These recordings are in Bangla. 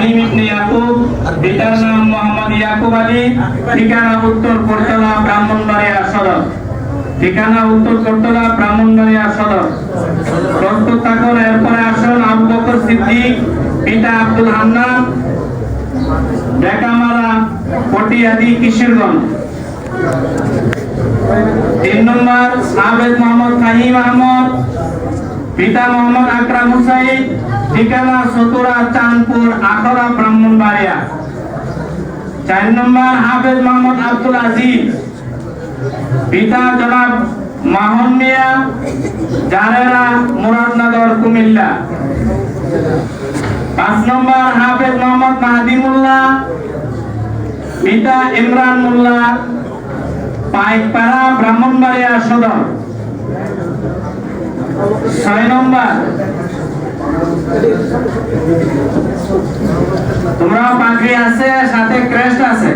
সালিম ইবনে ইয়াকুব, পিতার নাম মোহাম্মদ ইয়াকুব আলী, ঠিকানা উত্তর করতলা ব্রাহ্মণবাড়িয়া সদর। ঠিকানা উত্তর করতলা ব্রাহ্মণবাড়িয়া সদর। প্রস্তুত থাকুন। এরপরে আসুন আবু বকর সিদ্দিক, পিতা আব্দুল হান্নান, ঢাকামারা পটিয়াদি কিশোরগঞ্জ। 3 নম্বর হাফেজ মোহাম্মদ ফাহিম আহমদ, পিতা মোহাম্মদ আকরাম হুসাইন, ঠিকানা সতুরা চাঁদপুর আখড়া ব্রাহ্মণবাড়িয়া। 4 নম্বর হাফেজ মোহাম্মদ আব্দুল আজিজ, পিতা জনাব মাহন মিয়া, জারেরা মুরাদনগর কুমিল্লা। 5 নম্বর হাফেজ মোহাম্মদ মাহাদি মোল্লা, পিতা ইমরান মোল্লা, পাইকপাড়া ব্রাহ্মণবাড়িয়া সদর। 6 নম্বর তোমরা পাগড়ি আছে, সাথে ক্রেস্ট আছে,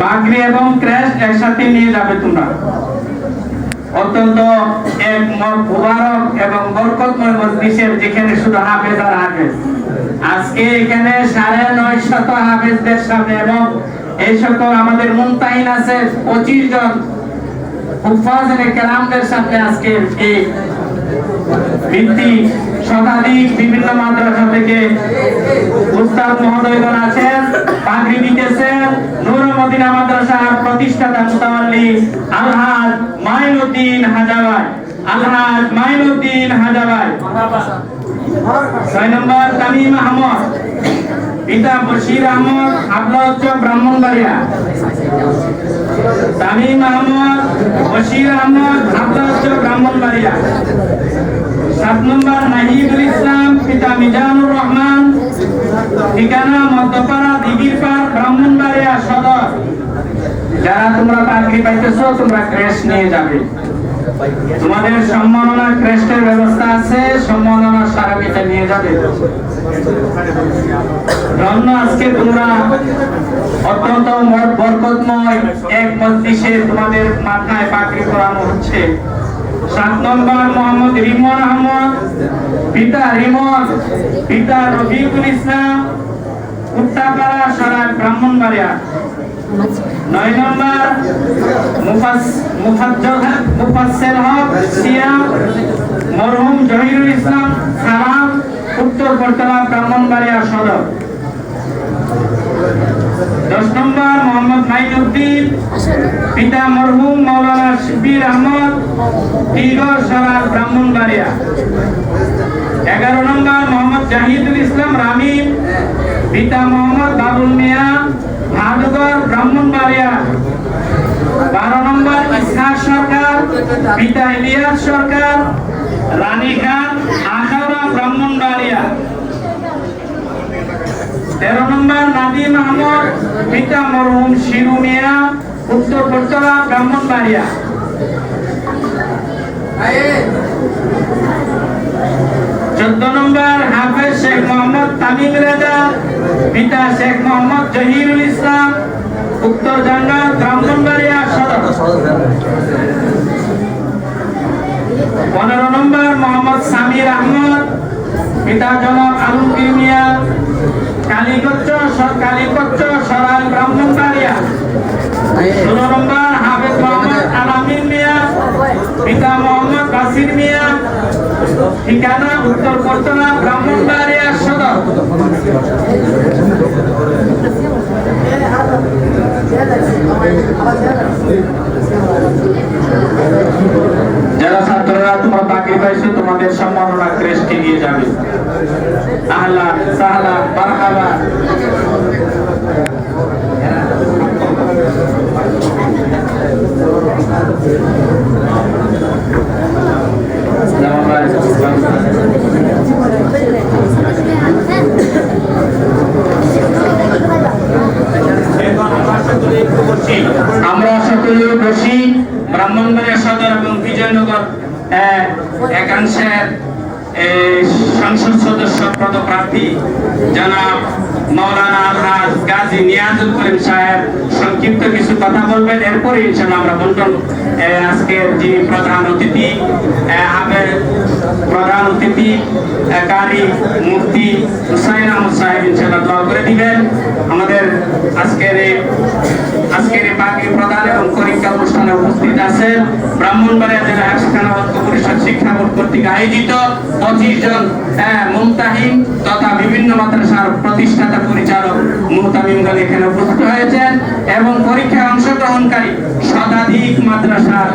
পাগড়ি এবং ক্রেস্ট একসাথে নিয়ে যাবে তোমরা। অত্যন্ত এক মুবারক এবং বরকতময় মজলিসের, যেখানে শুধু হাফেজ আর হাফেজ। আজকে এখানে 950 হাফেজদের সামনে এবং এই সকল আমাদের মুনতাহিন আছে 25 জন হুফাজে কেরামদের সামনে আজকে এই ভিত্তি শতাধিক বিভিন্ন মাদ্রাসা থেকে উস্তাদ মহোদয়গণ আছেন, পাগড়ি দিতেছেন। নূর মদিনা মাদ্রাসার প্রতিষ্ঠাতা মুতাওয়াল্লি আলহাজ মাইনুদ্দিন হাজাবাই, আলহাজ মাইনুদ্দিন হাজাবাই। 6 নম্বর তামিম আহমদ, পিতা বশির আহমদ, হাবলা উচ্চ ব্রাহ্মণবাড়িয়া। তামিম আহমদ, বশির আহমদ, হাবলা উচ্চ ব্রাহ্মণবাড়িয়া। 7 নম্বর নাহিদুল ইসলাম, পিতা মিজানুর রহমান, ঠিকানা মধ্যপাড়া দিঘিরপাড় ব্রাহ্মণবাড়িয়া সদর। যারা তোমরা পাগড়ি পাইতেছো, তোমরা ক্রেস্ট নিয়ে যাবে। তোমাদের সম্মাননা ক্রেস্টের ব্যবস্থা আছে, সম্মাননা সারাবিটা নিয়ে যাবে। ধন্য আজকে তোমরা অত্যন্ত বরকতময় এক মজলিসে তোমাদের মাথায় পাগড়ি পরানো হচ্ছে। 7 নম্বর মোহাম্মদ রিমন আহমদ, পিতা রিমন, পিতা রফিকুল ইসলাম, উত্তাপাড়া সরাই ব্রাহ্মণবাড়িয়া। 9 নম্বর মুফাসসির হক সিয়াম, মরহুম জহিরুল ইসলাম সালাম, উত্তর করতলা ব্রাহ্মণবাড়িয়া সদর। 10 নম্বর মোহাম্মদ মাইনুদ্দিন, পিতা মরহুম মাওলানা শিবির আহমদ, টিগর সরাই ব্রাহ্মণবাড়িয়া। 11 নম্বর মোহাম্মদ জাহিদুল ইসলাম রামিম, পিতা মোহাম্মদ বাবুল মিয়া, ভাদুগর ব্রাহ্মণবাড়িয়া। 12 নম্বর ইসহাক সরকার, পিতা ইলিয়াস সরকার, রানীখান আখাউড়া ব্রাহ্মণবাড়িয়া। 13 নম্বর নাদিম আহমদ, পিতা মরহুম শিরু মিয়া, উত্তর করতলা ব্রাহ্মণবাড়িয়া। 14 নম্বর হাফেজ শেখ মোহাম্মদ তামিম রেজা, পিতা শেখ মোহাম্মদ জহিরুল ইসলাম, উত্তর জাঙ্গা ব্রাহ্মণবাড়িয়া সদর। 15 নম্বর মোহাম্মদ সামির আহমদ, পিতা জনাব আলমগীর মিয়া, কালীগঞ্জ সরাই ব্রাহ্মণবাড়িয়া। 16 নম্বর হাফেজ মোহাম্মদ আলামিন মিয়া, পিতা মোহাম্মদ বাসির মিয়া, ঠিকানা উত্তর করতলা ব্রাহ্মণবাড়িয়া সদর। যারা ছাত্ররা তোমরা পাগড়ি পাইছো, তোমাদের সম্মাননা ক্রেস্টে নিয়ে যাবে। আহলান সাহলান মারহাবা। আমরা সকলে বসি। ব্রাহ্মণবাড়িয়া সদর এবং বিজয়নগর একাংশের সংসদ সদস্য পদপ্রার্থী জনাব মাওলানা আলহাজ গাজী নিয়াজুল করিম সাহেব সংক্ষিপ্ত কিছু কথা বলবেন। এরপরে ইনশাআল্লাহ আমরা বন্টন আজকের যিনি প্রধান অতিথি কারি মুফতি হুসাইন আহমদ সাহেব ইনশাআল্লাহ দোয়া করে দিবেন। আমাদের আজকের এই পাগড়ি প্রদান এবং পরীক্ষা অনুষ্ঠানে উপস্থিত আছেন ব্রাহ্মণবাড়িয়া জেলা শিক্ষা ঐক্য পরিষদ শিক্ষা বোর্ড কর্তৃক আয়োজিত 25 জন মুমতাহিন তথা বিভিন্ন মাদ্রাসার প্রতিষ্ঠাতা পরিচালক মুহতামিমগণ এখানে উপস্থিত হয়েছেন এবং পরীক্ষায় অংশগ্রহণকারী শতাধিক মাদ্রাসার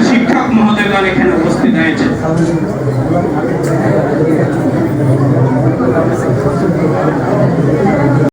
শিক্ষক মহোদয়গণ এখানে উপস্থিত হয়েছেন।